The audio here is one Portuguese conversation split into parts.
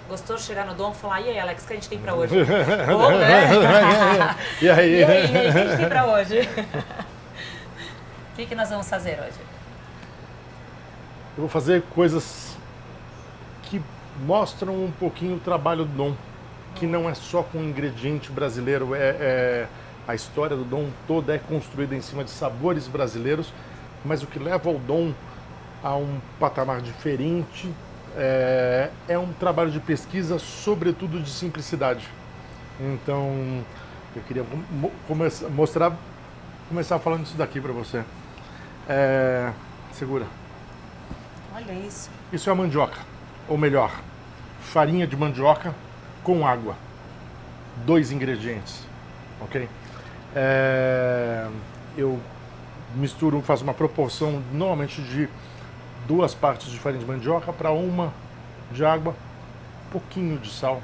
Gostou de chegar no Dom e falar, e aí, Alex, o que a gente tem pra hoje? Bom, né? E aí? O que a gente tem pra hoje? O que nós vamos fazer hoje? Eu vou fazer coisas que mostram um pouquinho o trabalho do Dom, que não é só com ingrediente brasileiro, a história do Dom toda é construída em cima de sabores brasileiros, mas o que leva o Dom a um patamar diferente é um trabalho de pesquisa, sobretudo de simplicidade. Então, eu queria começar falando isso daqui para você. Segura. Olha isso. Isso é a mandioca, ou melhor, farinha de mandioca com água. 2 ingredientes, ok? Eu misturo, faço uma proporção normalmente de 2 partes de farinha de mandioca para 1 de água, pouquinho de sal.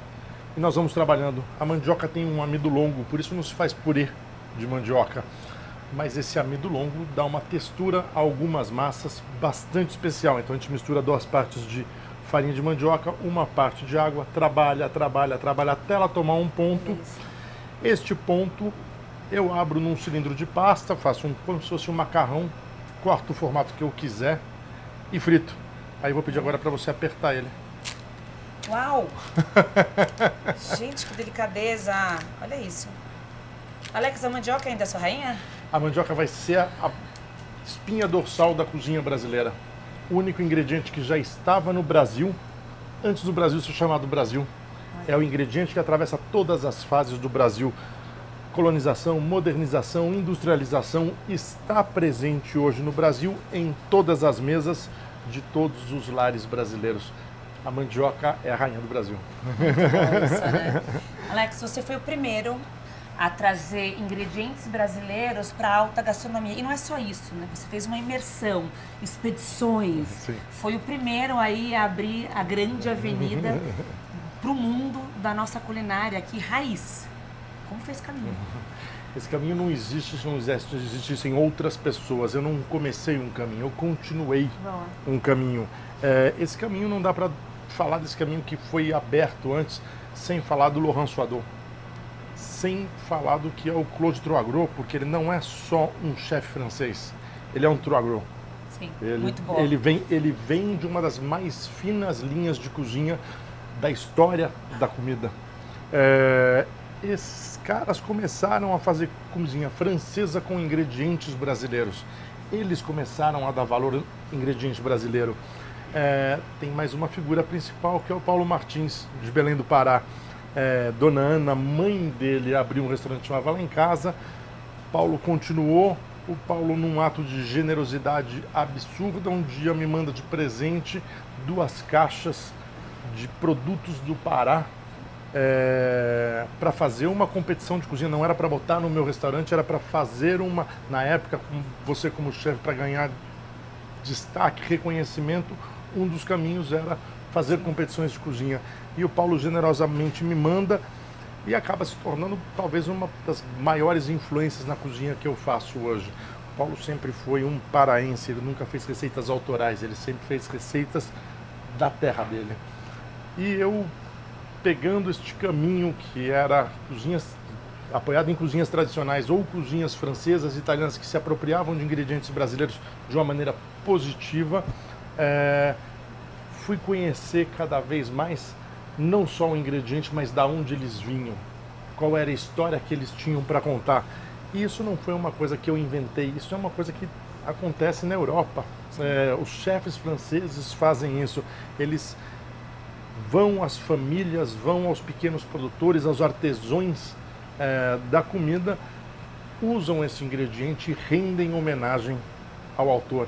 E nós vamos trabalhando. A mandioca tem um amido longo, por isso não se faz purê de mandioca. Mas esse amido longo dá uma textura a algumas massas bastante especial. Então a gente mistura 2 partes de farinha de mandioca, 1 parte de água, trabalha até ela tomar um ponto. Isso. Este ponto eu abro num cilindro de pasta, faço como se fosse um macarrão, corto o formato que eu quiser e frito. Aí eu vou pedir agora para você apertar ele. Uau! Gente, que delicadeza! Olha isso. Alex, a mandioca ainda é sua rainha? A mandioca vai ser a espinha dorsal da cozinha brasileira. O único ingrediente que já estava no Brasil, antes do Brasil ser chamado Brasil. É o ingrediente que atravessa todas as fases do Brasil. Colonização, modernização, industrialização, está presente hoje no Brasil em todas as mesas de todos os lares brasileiros. A mandioca é a rainha do Brasil. Nossa, né? Alex, você foi o primeiro a trazer ingredientes brasileiros para a alta gastronomia. E não é só isso, né? Você fez uma imersão, expedições. Sim. Foi o primeiro aí a abrir a grande avenida para o mundo da nossa culinária aqui, raiz. Como foi esse caminho? Esse caminho não existe se não existissem outras pessoas. Eu não comecei um caminho, eu continuei um caminho. Esse caminho não dá para falar desse caminho que foi aberto antes sem falar do Laurent Soidot, sem falar do que é o Claude Troisgros, porque ele não é só um chefe francês, ele é um Troisgros. Sim, muito bom. Ele vem de uma das mais finas linhas de cozinha da história da comida. Esses caras começaram a fazer cozinha francesa com ingredientes brasileiros. Eles começaram a dar valor ao ingrediente brasileiro. Tem mais uma figura principal, que é o Paulo Martins, de Belém do Pará. Dona Ana, mãe dele, abriu um restaurante chamado Lá em Casa. Paulo continuou. O Paulo, num ato de generosidade absurda, um dia me manda de presente 2 caixas de produtos do Pará para fazer uma competição de cozinha. Não era para botar no meu restaurante, era para fazer uma, na época, você como chefe, para ganhar destaque, reconhecimento, um dos caminhos era fazer competições de cozinha. E o Paulo generosamente me manda e acaba se tornando talvez uma das maiores influências na cozinha que eu faço hoje. O Paulo sempre foi um paraense, ele nunca fez receitas autorais, ele sempre fez receitas da terra dele. E eu, pegando este caminho que era cozinhas, apoiado em cozinhas tradicionais ou cozinhas francesas, italianas, que se apropriavam de ingredientes brasileiros de uma maneira positiva, fui conhecer cada vez mais não só o ingrediente, mas da onde eles vinham, qual era a história que eles tinham para contar. E isso não foi uma coisa que eu inventei, isso é uma coisa que acontece na Europa. Os chefes franceses fazem isso, eles vão às famílias, vão aos pequenos produtores, aos artesãos da comida, usam esse ingrediente e rendem homenagem ao autor.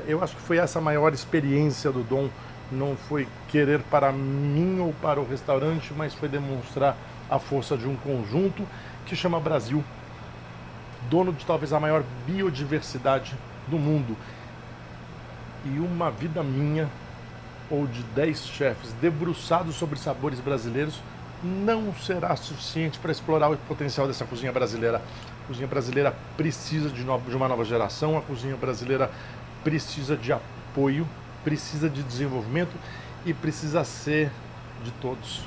Eu acho que foi essa a maior experiência do Dom. Não foi querer para mim ou para o restaurante, mas foi demonstrar a força de um conjunto que chama Brasil, dono de talvez a maior biodiversidade do mundo. E uma vida minha, ou de 10 chefes debruçados sobre sabores brasileiros, não será suficiente para explorar o potencial dessa cozinha brasileira. A cozinha brasileira precisa de uma nova geração, a cozinha brasileira precisa de apoio, precisa de desenvolvimento e precisa ser de todos.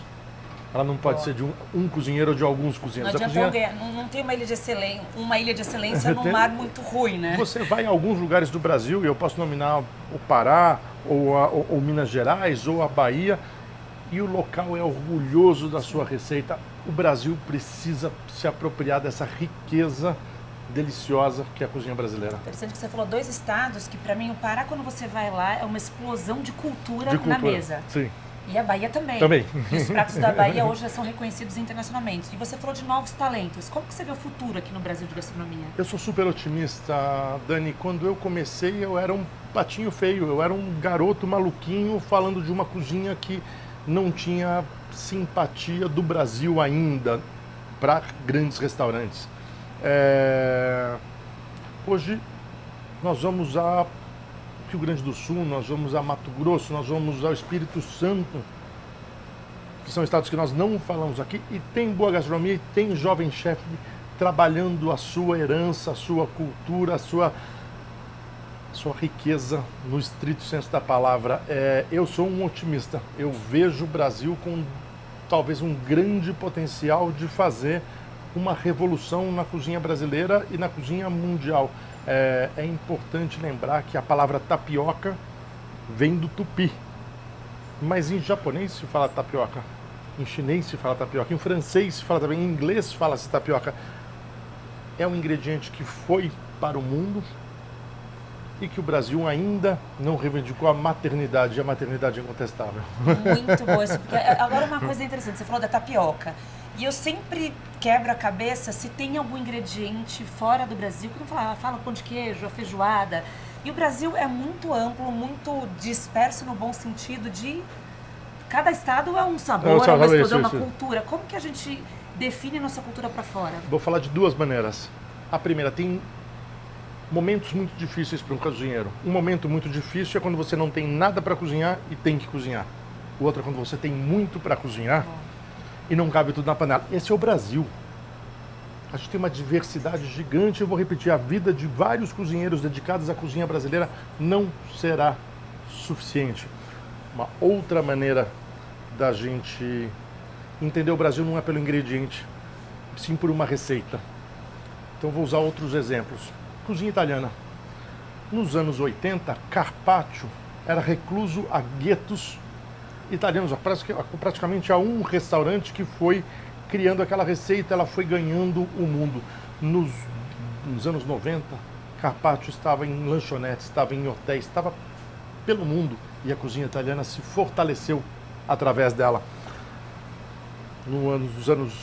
Ela não pode Boa. ser de um cozinheiro ou de alguns cozinheiros. Não adianta não tem uma ilha de excelência num mar muito ruim, né? Você vai em alguns lugares do Brasil, e eu posso nominar o Pará, ou Minas Gerais, ou a Bahia, e o local é orgulhoso da sua receita. O Brasil precisa se apropriar dessa riqueza deliciosa que é a cozinha brasileira. Interessante que você falou 2 estados que, para mim, o Pará, quando você vai lá, é uma explosão de cultura na mesa. Sim. E a Bahia também. Também. E os pratos da Bahia hoje já são reconhecidos internacionalmente. E você falou de novos talentos. Como que você vê o futuro aqui no Brasil de gastronomia? Eu sou super otimista, Dani. Quando eu comecei, eu era um patinho feio. Eu era um garoto maluquinho falando de uma cozinha que não tinha simpatia do Brasil ainda para grandes restaurantes. Hoje, nós vamos a Rio Grande do Sul, nós vamos a Mato Grosso, nós vamos ao Espírito Santo, que são estados que nós não falamos aqui, e tem boa gastronomia, e tem jovem chefe trabalhando a sua herança, a sua cultura, a sua riqueza no estrito senso da palavra. Eu sou um otimista, eu vejo o Brasil com talvez um grande potencial de fazer uma revolução na cozinha brasileira e na cozinha mundial. É importante lembrar que a palavra tapioca vem do tupi, mas em japonês se fala tapioca, em chinês se fala tapioca, em francês se fala também, em inglês fala-se tapioca. É um ingrediente que foi para o mundo e que o Brasil ainda não reivindicou a maternidade, e a maternidade é incontestável. Muito bom isso, porque agora uma coisa interessante, você falou da tapioca. E eu sempre quebro a cabeça se tem algum ingrediente fora do Brasil, que não fala pão de queijo, a feijoada. E o Brasil é muito amplo, muito disperso no bom sentido de... Cada estado é um sabor, é uma explosão, uma cultura. Como que a gente define nossa cultura para fora? Vou falar de 2 maneiras. A primeira, tem momentos muito difíceis para um cozinheiro. Um momento muito difícil é quando você não tem nada para cozinhar e tem que cozinhar. O outro é quando você tem muito para cozinhar e não cabe tudo na panela. Esse é o Brasil. A gente tem uma diversidade gigante. Eu vou repetir, a vida de vários cozinheiros dedicados à cozinha brasileira não será suficiente. Uma outra maneira da gente entender o Brasil não é pelo ingrediente, sim por uma receita. Então vou usar outros exemplos. Cozinha italiana. Nos anos 80, carpaccio era recluso a guetos italianos, praticamente a um restaurante que foi criando aquela receita, ela foi ganhando o mundo. Nos anos 90, carpaccio estava em lanchonetes, estava em hotéis, estava pelo mundo, e a cozinha italiana se fortaleceu através dela. Nos anos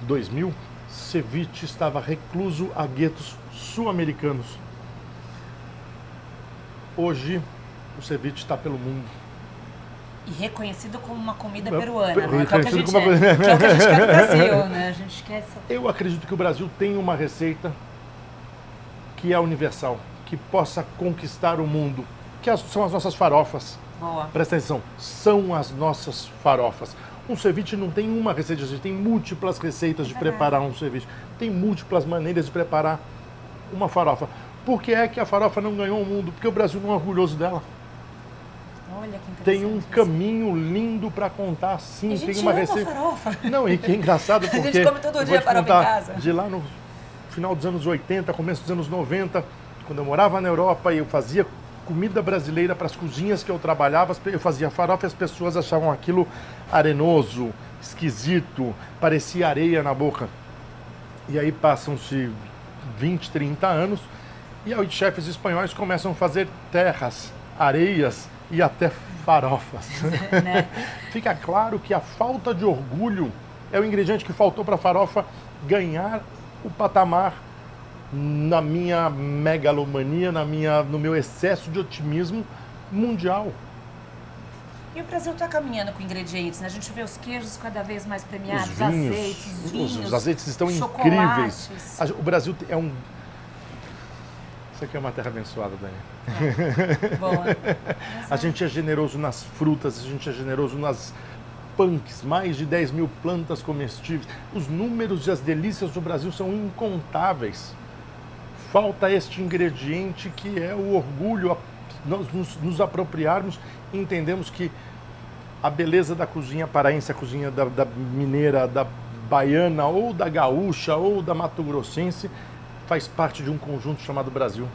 2000, ceviche estava recluso a guetos sul-americanos. Hoje, o ceviche está pelo mundo. E reconhecido como uma comida peruana, né? Que é o que a gente quer no Brasil, né? A gente quer essa... Eu acredito que o Brasil tem uma receita que é universal, que possa conquistar o mundo, que são as nossas farofas. Boa. Presta atenção, são as nossas farofas. Um ceviche não tem uma receita, tem múltiplas receitas de preparar um ceviche. Tem múltiplas maneiras de preparar uma farofa. Por que é que a farofa não ganhou o mundo? Porque o Brasil não é orgulhoso dela. Olha que interessante. Tem um caminho lindo para contar, sim. A gente tem uma ama receita. Farofa. Não, e que é engraçado porque... A gente come todo dia farofa em casa. De lá no final dos anos 80, começo dos anos 90, quando eu morava na Europa e eu fazia comida brasileira para as cozinhas que eu trabalhava, eu fazia farofa e as pessoas achavam aquilo arenoso, esquisito, parecia areia na boca. E aí passam-se 20, 30 anos e aí chefes espanhóis começam a fazer terras, areias e até farofas. Né? Fica claro que a falta de orgulho é o ingrediente que faltou para a farofa ganhar o patamar na minha megalomania, no meu excesso de otimismo mundial. E o Brasil está caminhando com ingredientes, né? A gente vê os queijos cada vez mais premiados, Os vinhos, azeites, vinhos, os azeites estão chocolates. incríveis. O Brasil é um... Isso aqui é uma terra abençoada, Dani. Boa. A gente é generoso nas frutas, a gente é generoso nas punks, mais de 10 mil plantas comestíveis. Os números e as delícias do Brasil são incontáveis. Falta este ingrediente que é o orgulho, nós nos apropriarmos e entendemos que a beleza da cozinha paraense, a cozinha da mineira, da baiana, ou da gaúcha, ou da mato-grossense, faz parte de um conjunto chamado Brasil.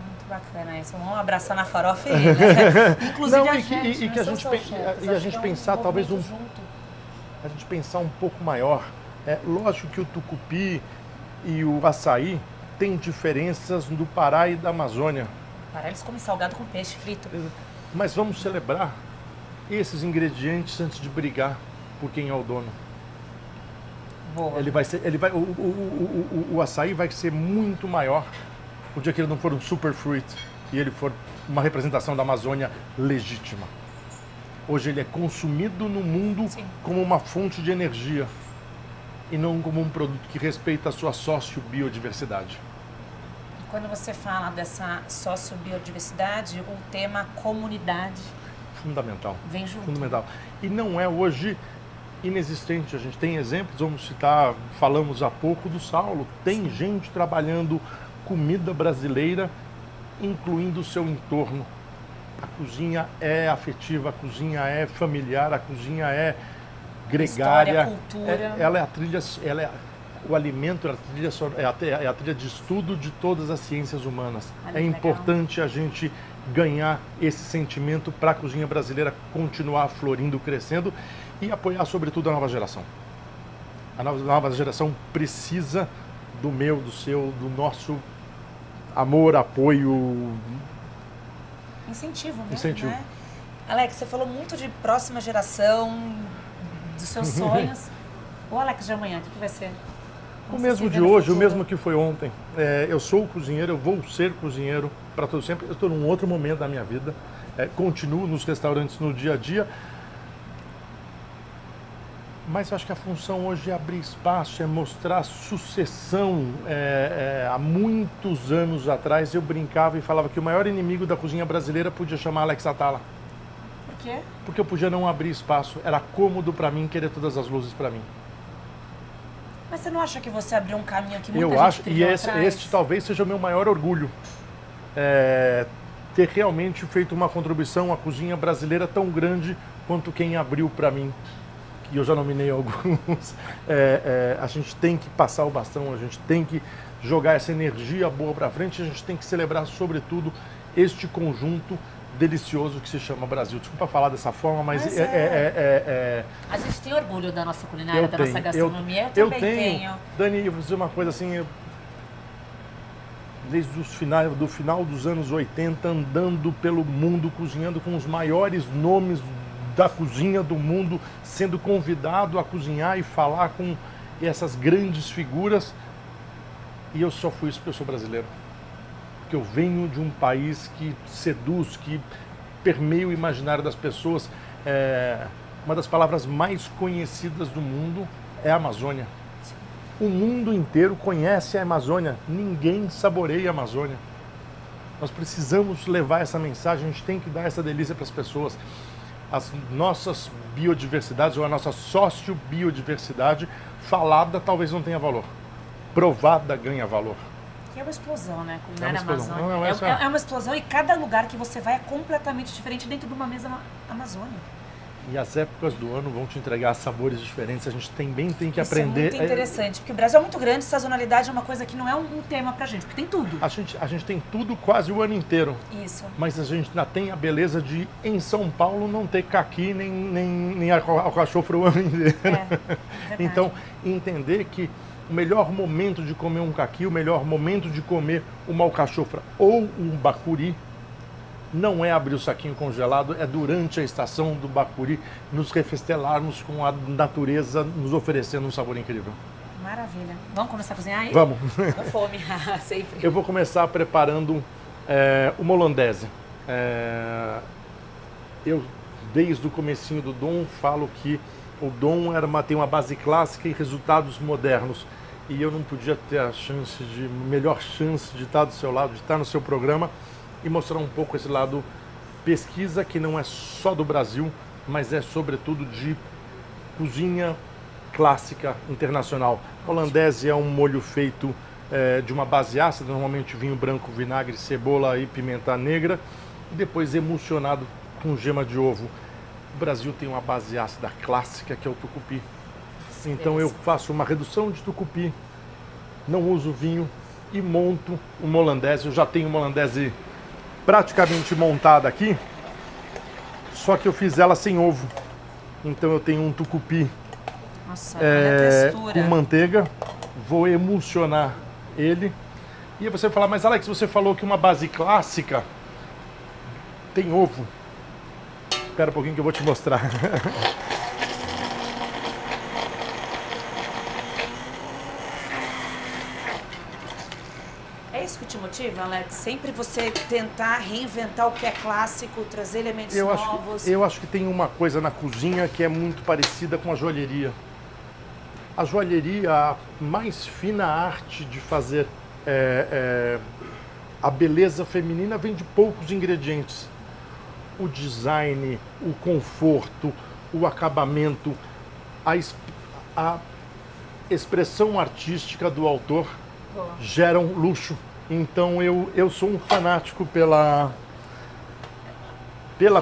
Muito bacana isso. Vamos abraçar na farofa e ir, né? Inclusive Não, a gente, que a gente, a gente pensar talvez a gente pensar um pouco maior. É lógico que o tucupi e o açaí têm diferenças do Pará e da Amazônia. Pará, eles comem salgado com peixe frito. Mas vamos celebrar esses ingredientes antes de brigar por quem é o dono. Boa. O açaí vai ser muito maior o dia que ele não for um superfruit e ele for uma representação da Amazônia legítima. Hoje ele é consumido no mundo Sim. como uma fonte de energia e não como um produto que respeita a sua sociobiodiversidade. E quando você fala dessa sociobiodiversidade, o tema comunidade Fundamental. vem junto. Fundamental. E não é hoje inexistente. A gente tem exemplos, vamos citar, falamos há pouco do Saulo. Tem gente trabalhando comida brasileira, incluindo o seu entorno. A cozinha é afetiva, a cozinha é familiar, a cozinha é gregária. História, cultura. Ela é a trilha, o alimento é a trilha de estudo de todas as ciências humanas. Olha É que importante a gente ganhar esse sentimento para a cozinha brasileira continuar florindo, crescendo e apoiar sobretudo a nova geração. A nova geração precisa do meu, do seu, do nosso amor, apoio. Incentivo mesmo, Incentivo. né? Alex, você falou muito de próxima geração, dos seus sonhos. O Alex de amanhã, o que vai ser? O Como mesmo você se de vê no hoje, o futuro? mesmo que foi ontem. Eu sou cozinheiro, eu vou ser cozinheiro para todo sempre. Eu estou num outro momento da minha vida. Continuo nos restaurantes no dia a dia. Mas eu acho que a função hoje é abrir espaço, é mostrar sucessão. Há muitos anos atrás eu brincava e falava que o maior inimigo da cozinha brasileira podia chamar Alex Atala. Por quê? Porque eu podia não abrir espaço. Era cômodo para mim querer todas as luzes para mim. Mas você não acha que você abriu um caminho que muita Eu gente acho, e trilhou atrás? este talvez seja o meu maior orgulho. Ter realmente feito uma contribuição à cozinha brasileira tão grande quanto quem abriu para mim. E eu já nominei alguns. A gente tem que passar o bastão, a gente tem que jogar essa energia boa para frente, a gente tem que celebrar, sobretudo, este conjunto delicioso que se chama Brasil. Desculpa falar dessa forma, mas A gente tem orgulho da nossa culinária, da nossa gastronomia. Eu também tenho. Dani, eu vou dizer uma coisa assim, desde o final dos anos 80, andando pelo mundo, cozinhando com os maiores nomes da cozinha do mundo, sendo convidado a cozinhar e falar com essas grandes figuras. E eu só fui isso porque eu sou brasileiro. Porque eu venho de um país que seduz, que permeia o imaginário das pessoas. Uma das palavras mais conhecidas do mundo é a Amazônia. O mundo inteiro conhece a Amazônia. Ninguém saboreia a Amazônia. Nós precisamos levar essa mensagem, a gente tem que dar essa delícia para as pessoas. As nossas biodiversidades ou a nossa sociobiodiversidade falada talvez não tenha valor. Provada ganha valor. Que é uma explosão, né? Culinária explosão. amazônica. É uma explosão e cada lugar que você vai é completamente diferente dentro de uma mesa amazônica. E as épocas do ano vão te entregar sabores diferentes. A gente também tem que aprender. Isso é muito interessante, porque o Brasil é muito grande, sazonalidade é uma coisa que não é um tema pra gente, porque tem tudo. A gente tem tudo quase o ano inteiro. Isso. Mas a gente ainda tem a beleza de, em São Paulo, não ter caqui nem alcachofra o ano inteiro. Verdade. Então, entender que o melhor momento de comer um caqui, o melhor momento de comer uma alcachofra ou um bacuri, não é abrir o saquinho congelado, é durante a estação do bacuri nos refestelarmos com a natureza nos oferecendo um sabor incrível. Maravilha. Vamos começar a cozinhar aí? Vamos. Com fome, sempre. Eu vou começar preparando uma holandese. Eu, desde o comecinho do Dom, falo que o Dom tem uma base clássica e resultados modernos. E eu não podia ter a melhor chance de estar do seu lado, de estar no seu programa e mostrar um pouco esse lado pesquisa que não é só do Brasil, mas é sobretudo de cozinha clássica internacional. Holandese é um molho feito de uma base ácida, normalmente vinho branco, vinagre, cebola e pimenta negra, e depois emulsionado com gema de ovo. O Brasil tem uma base ácida clássica que é o tucupi. Então eu faço uma redução de tucupi, não uso vinho e monto uma holandese. Eu já tenho uma holandese praticamente montada aqui, só que eu fiz ela sem ovo. Então eu tenho um tucupi Nossa, olha a textura. com manteiga, vou emulsionar ele. E aí você vai falar, mas Alex, você falou que uma base clássica tem ovo. Espera um pouquinho que eu vou te mostrar. É isso que te motiva, Alex? Sempre você tentar reinventar o que é clássico, trazer elementos novos? Eu acho que tem uma coisa na cozinha que é muito parecida com a joalheria. A joalheria, a mais fina arte de fazer a beleza feminina vem de poucos ingredientes. O design, o conforto, o acabamento, a expressão artística do autor geram luxo. Então eu sou um fanático pela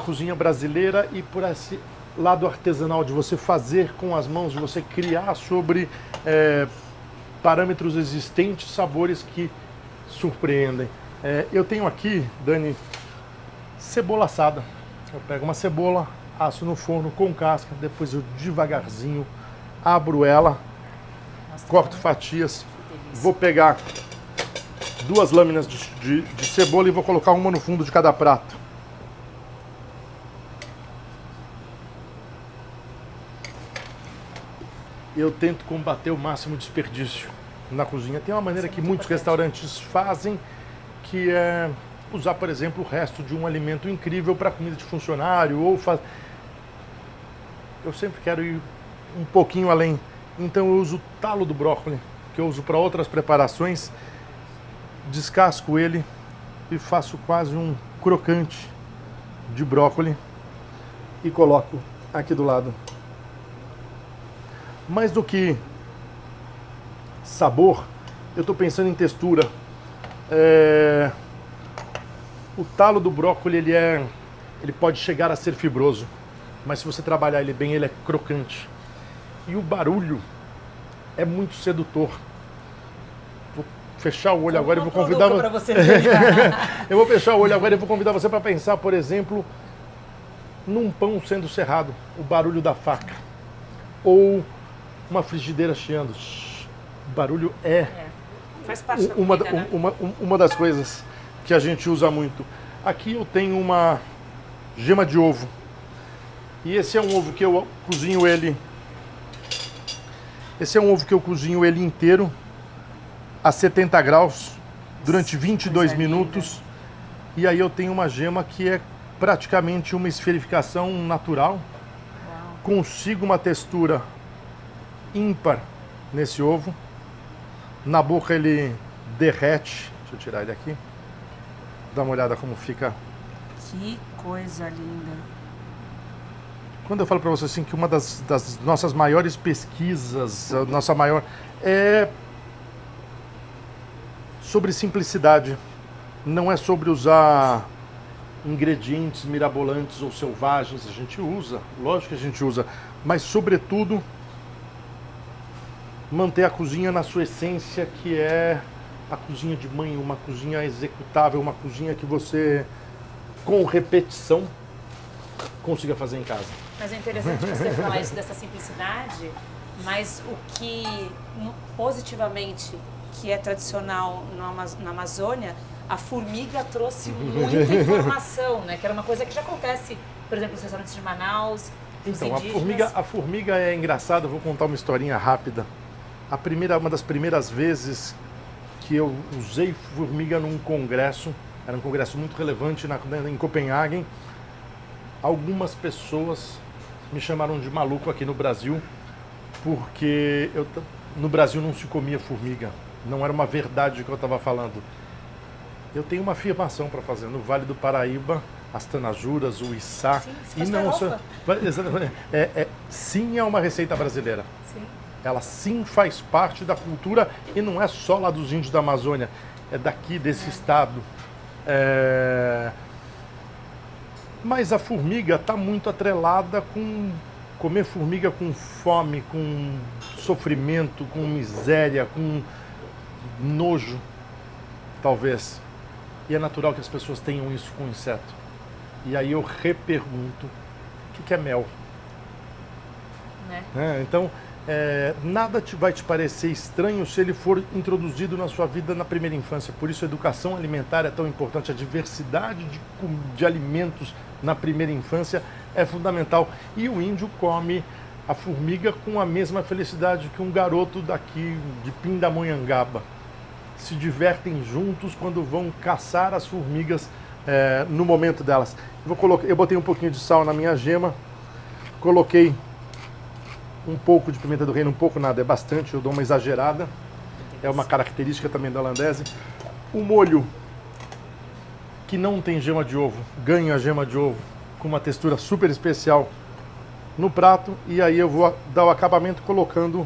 cozinha brasileira e por esse lado artesanal de você fazer com as mãos, de você criar sobre parâmetros existentes, sabores que surpreendem. Eu tenho aqui, Dani, cebola assada. Eu pego uma cebola, asso no forno com casca, depois eu devagarzinho abro ela, corto fatias, vou pegar 2 lâminas de cebola e vou colocar uma no fundo de cada prato. Eu tento combater o máximo desperdício na cozinha. Tem uma maneira que muitos restaurantes fazem, que é usar, por exemplo, o resto de um alimento incrível para comida de funcionário ou Eu sempre quero ir um pouquinho além. Então eu uso o talo do brócolis, que eu uso para outras preparações, descasco ele e faço quase um crocante de brócolis e coloco aqui do lado. Mais do que sabor, eu estou pensando em textura. O talo do brócolis ele pode chegar a ser fibroso, mas se você trabalhar ele bem, ele é crocante. E o barulho é muito sedutor. Vou fechar o olho agora e vou convidar você. Eu vou fechar o olho agora e vou convidar você para pensar, por exemplo, num pão sendo serrado, o barulho da faca, ou uma frigideira chiando. O barulho faz parte da comida, né? uma das coisas que a gente usa muito. Aqui eu tenho uma gema de ovo. E esse é um ovo que eu cozinho ele. Esse é um ovo que eu cozinho ele inteiro a 70 graus durante 22 minutos. E aí eu tenho uma gema que é praticamente uma esferificação natural. Uau. Consigo uma textura ímpar nesse ovo. Na boca ele derrete. Deixa eu tirar ele aqui. Dá uma olhada como fica. Que coisa linda. Quando eu falo para você assim que uma das nossas maiores pesquisas, a nossa maior, é sobre simplicidade. Não é sobre usar ingredientes mirabolantes ou selvagens. A gente usa, lógico que a gente usa, mas sobretudo manter a cozinha na sua essência, que é a cozinha de mãe, uma cozinha executável, uma cozinha que você, com repetição, consiga fazer em casa. Mas é interessante você falar isso dessa simplicidade, mas o que positivamente, que é tradicional na Amazônia, a formiga trouxe muita informação, né? Que era uma coisa que já acontece, por exemplo, nos restaurantes de Manaus. Então, a formiga é engraçada, eu vou contar uma historinha rápida. Uma das primeiras vezes que eu usei formiga num congresso, era um congresso muito relevante em Copenhague, algumas pessoas me chamaram de maluco aqui no Brasil, porque no Brasil não se comia formiga, não era uma verdade o que eu estava falando. Eu tenho uma afirmação para fazer. No Vale do Paraíba, as tanajuras, o içá, sim, e não só, sim, é uma receita brasileira. Sim. Ela sim faz parte da cultura e não é só lá dos índios da Amazônia, é daqui, desse estado. Mas a formiga está muito atrelada com comer formiga com fome, com sofrimento, com miséria, com nojo, talvez. E é natural que as pessoas tenham isso com o inseto. E aí eu repergunto, o que é mel? Né? Então, nada vai te parecer estranho se ele for introduzido na sua vida na primeira infância. Por isso a educação alimentar é tão importante, a diversidade de alimentos na primeira infância é fundamental. E o índio come a formiga com a mesma felicidade que um garoto daqui de Pindamonhangaba. Se divertem juntos quando vão caçar as formigas no momento delas. Eu botei um pouquinho de sal na minha gema, coloquei um pouco de pimenta do reino, um pouco nada, é bastante, eu dou uma exagerada. É uma característica também da holandese. O molho que não tem gema de ovo, ganha a gema de ovo com uma textura super especial no prato. E aí eu vou dar o acabamento colocando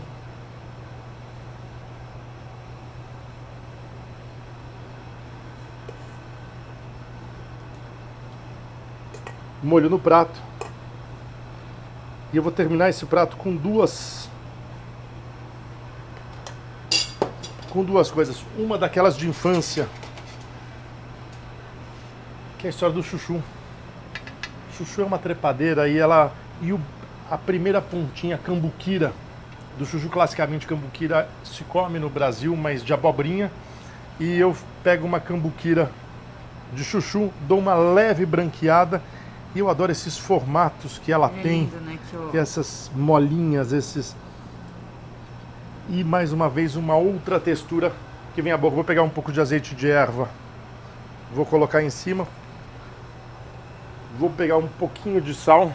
molho no prato. E eu vou terminar esse prato com duas coisas. Uma daquelas de infância, que é a história do chuchu. Chuchu é uma trepadeira e a primeira pontinha, cambuquira, do chuchu, classicamente cambuquira se come no Brasil, mas de abobrinha. E eu pego uma cambuquira de chuchu, dou uma leve branqueada. E eu adoro esses formatos que ela tem, lindo, né? essas molinhas, E mais uma vez uma outra textura que vem à boca. Vou pegar um pouco de azeite de erva, vou colocar em cima. Vou pegar um pouquinho de sal,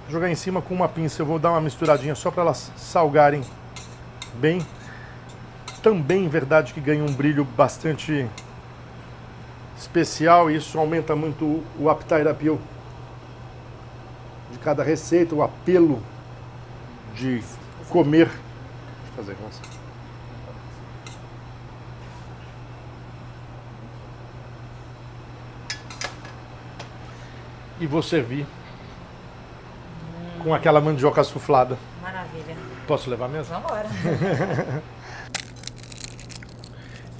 jogar em cima com uma pinça. Eu vou dar uma misturadinha só para elas salgarem bem. Também é verdade que ganha um brilho bastante especial, e isso aumenta muito o appetite appeal de cada receita, o apelo de comer. Deixa eu fazer com você. E vou servir com aquela mandioca suflada. Maravilha. Posso levar mesmo? Vamos embora.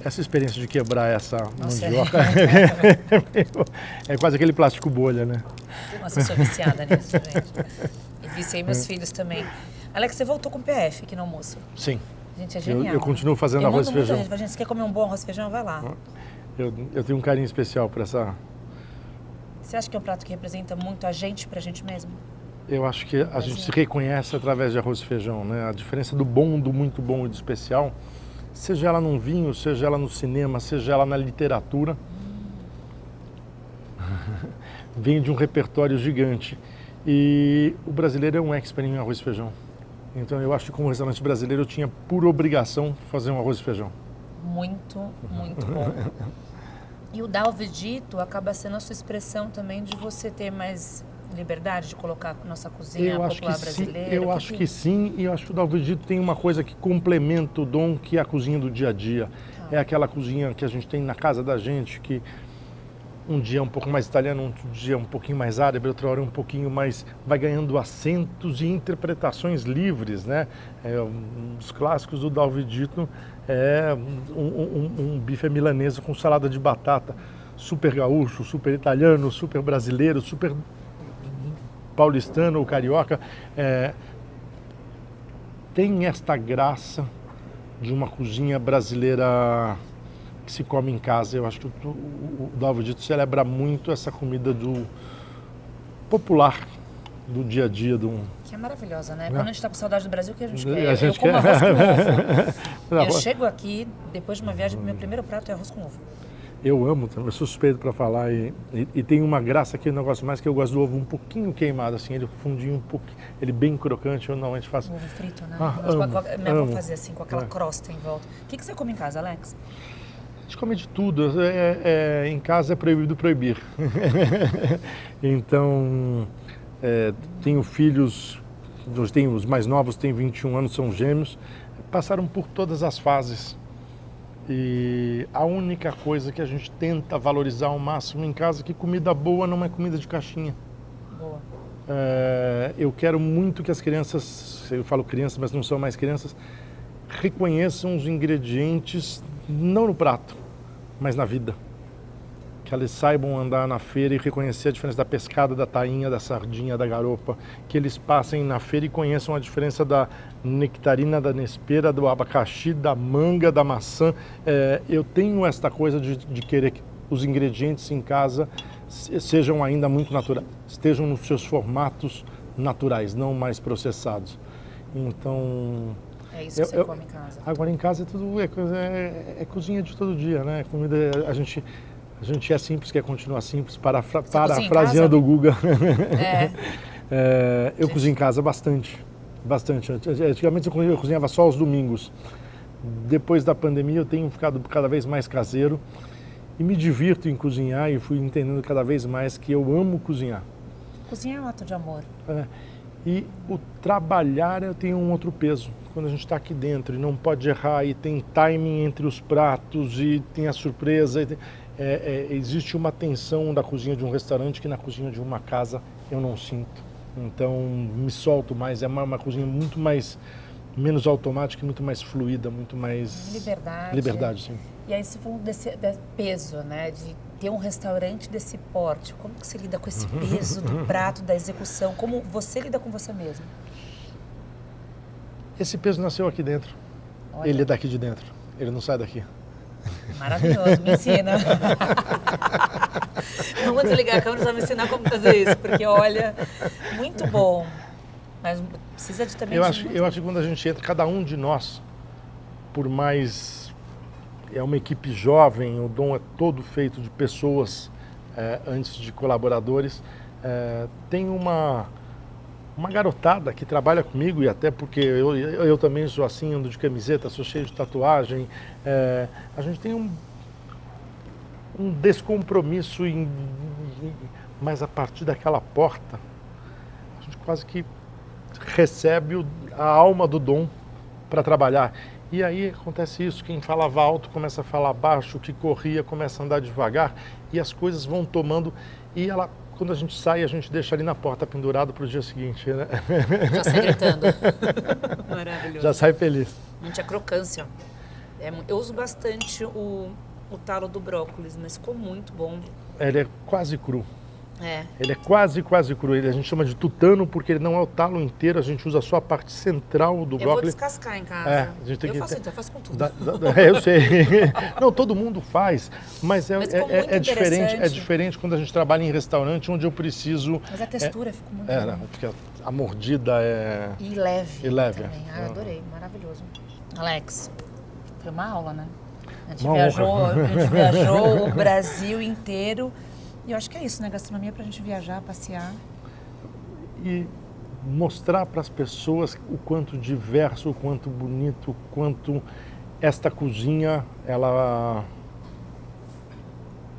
Essa experiência de quebrar essa Nossa, mandioca é quase aquele plástico bolha, né? Nossa, eu sou viciada nisso, gente. E viciei meus filhos também. Alex, você voltou com PF aqui no almoço. Sim. Gente, é genial. Eu continuo fazendo arroz e feijão. Gente, você quer comer um bom arroz e feijão? Vai lá. Eu tenho um carinho especial por essa... Você acha que é um prato que representa muito a gente pra gente mesmo? Eu acho que a gente se reconhece através de arroz e feijão, né? A diferença do bom, do muito bom e do especial, seja ela num vinho, seja ela no cinema, seja ela na literatura, vem de um repertório gigante. E o brasileiro é um expert em arroz e feijão. Então eu acho que como restaurante brasileiro eu tinha por obrigação fazer um arroz e feijão. Muito, muito bom. E o Dalvidito acaba sendo a sua expressão também de você ter mais liberdade de colocar a nossa cozinha popular brasileira? Eu acho que sim, e eu acho que o Dalvidito tem uma coisa que complementa o Dom, que é a cozinha do dia a dia. É aquela cozinha que a gente tem na casa da gente, que um dia é um pouco mais italiano, outro dia é um pouquinho mais árabe, outra hora um pouquinho mais... vai ganhando acentos e interpretações livres, né? Um dos clássicos do Dalvidito é um bife milanesa com salada de batata, super gaúcho, super italiano, super brasileiro, super paulistano ou carioca. Tem esta graça de uma cozinha brasileira que se come em casa. Eu acho que o Dalvidito celebra muito essa comida do popular, do dia a dia. Que é maravilhosa, né? Quando a gente está com saudade do Brasil, o que a gente quer? Eu como arroz com ovo. Eu chego aqui, depois de uma viagem, meu primeiro prato é arroz com ovo. Eu amo também, eu sou suspeito para falar. E tem uma graça aqui, um negócio mais, que eu gosto do ovo um pouquinho queimado, assim, ele fundinho um pouquinho, ele bem crocante, eu normalmente faço. O ovo frito, né? Minha avó fazia assim, com aquela crosta em volta. O que você come em casa, Alex? A gente come de tudo. Em casa é proibido proibir. Então, tenho filhos, os mais novos têm 21 anos, são gêmeos, passaram por todas as fases. E a única coisa que a gente tenta valorizar ao máximo em casa é que comida boa não é comida de caixinha. Boa. Eu quero muito que as crianças, eu falo crianças, mas não são mais crianças, reconheçam os ingredientes, não no prato, mas na vida. Que eles saibam andar na feira e reconhecer a diferença da pescada, da tainha, da sardinha, da garopa. Que eles passem na feira e conheçam a diferença da nectarina, da nespera, do abacaxi, da manga, da maçã. Eu tenho esta coisa de querer que os ingredientes em casa sejam ainda muito naturais, estejam nos seus formatos naturais, não mais processados. Então... É isso que você come em casa. Agora em casa é cozinha de todo dia, né? Comida, a gente é simples, quer continuar simples, parafraseando o Guga. Eu cozinho em casa bastante. Antigamente eu cozinhava só aos domingos. Depois da pandemia eu tenho ficado cada vez mais caseiro e me divirto em cozinhar e fui entendendo cada vez mais que eu amo cozinhar. Cozinhar é um ato de amor. E o trabalhar eu tenho um outro peso. Quando a gente está aqui dentro e não pode errar e tem timing entre os pratos e tem a surpresa. Existe uma tensão da cozinha de um restaurante que na cozinha de uma casa eu não sinto. Então me solto mais, é uma cozinha muito menos automática, muito mais fluida, muito mais... Liberdade, sim. E aí você falou desse peso, né? De ter um restaurante desse porte. Como que você lida com esse peso do prato, da execução? Como você lida com você mesmo? Esse peso nasceu aqui dentro. Olha. Ele é daqui de dentro. Ele não sai daqui. Maravilhoso, me ensina. Vamos desligar a câmera e me ensinar como fazer isso, porque olha, muito bom. Mas precisa de também... Eu acho que quando a gente entra, cada um de nós, por mais... É uma equipe jovem, o Dom é todo feito de pessoas, antes de colaboradores. Tem uma garotada que trabalha comigo, e até porque eu também sou assim, ando de camiseta, sou cheio de tatuagem. A gente tem um descompromisso, mas a partir daquela porta, a gente quase que recebe a alma do Dom para trabalhar. E aí acontece isso, quem falava alto começa a falar baixo, o que corria começa a andar devagar, e as coisas vão tomando, e quando a gente sai, a gente deixa ali na porta pendurado para o dia seguinte, né? Já sai gritando. Maravilhoso. Já sai feliz. Gente, a crocância. Eu uso bastante o talo do brócolis, mas ficou muito bom. Ele é quase cru. Ele é quase cru. A gente chama de tutano porque ele não é o talo inteiro, a gente usa só a parte central do brócolis. Eu vou descascar em casa. Eu faço com tudo. Eu sei. Não, todo mundo faz, mas é diferente quando a gente trabalha em restaurante onde eu preciso... Mas a textura ficou muito boa. Porque a mordida é... E leve. Também. Adorei, maravilhoso. Alex, foi uma aula, né? A gente viajou o Brasil inteiro. E eu acho que é isso, né? Gastronomia pra gente viajar, passear. E mostrar para as pessoas o quanto diverso, o quanto bonito, o quanto esta cozinha, ela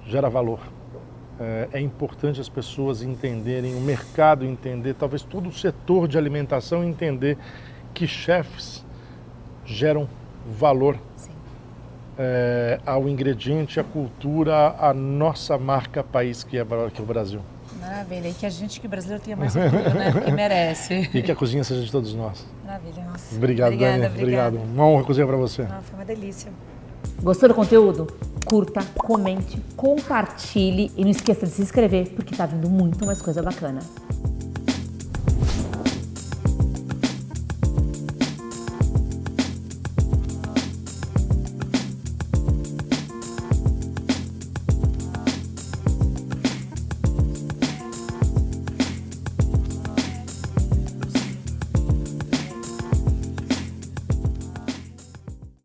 gera valor. É importante as pessoas entenderem, o mercado entender, talvez todo o setor de alimentação entender que chefes geram valor. Sim. Ao ingrediente, à cultura, à nossa marca país que é o Brasil. Maravilha, e que o brasileiro tenha mais cultura, né? Porque merece. E que a cozinha seja de todos nós. Maravilha, nossa. Obrigado, Dani. Obrigado. Uma honra cozinhar para você. Foi uma delícia. Gostou do conteúdo? Curta, comente, compartilhe e não esqueça de se inscrever porque tá vindo muito mais coisa bacana.